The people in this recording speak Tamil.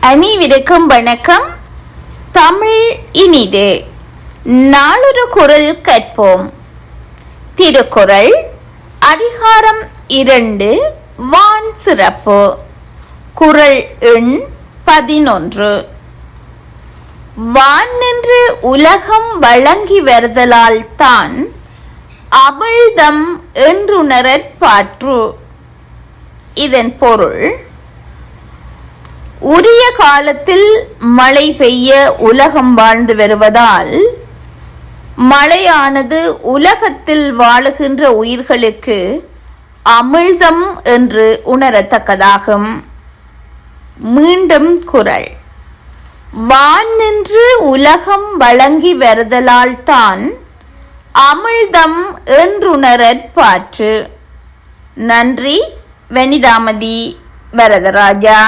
அனைவருக்கும் வணக்கம். தமிழ் இனிது. நாளொரு குறள் கற்போம். திருக்குறள் அதிகாரம் 2 வான் சிறப்பு. குறள் எண் 11. வான் நின்று உலகம் வழங்கி வருதலால் தான் அமிழ்தம் என்றுணரற் பாற்று. இதன் பொருள், உரிய காலத்தில் மழை பெய்ய உலகம் வாழ்ந்து வருவதால் மழையானது உலகத்தில் வாழுகின்ற உயிர்களுக்கு அமிழ்தம் என்று உணரத்தக்கதாகும். மீண்டும் குறள். வான் நின்று உலகம் வழங்கி வருதலால் தான் அமிழ்தம் என்றுணரற் பாற்று. நன்றி. வனிதாமதி வரதராஜா.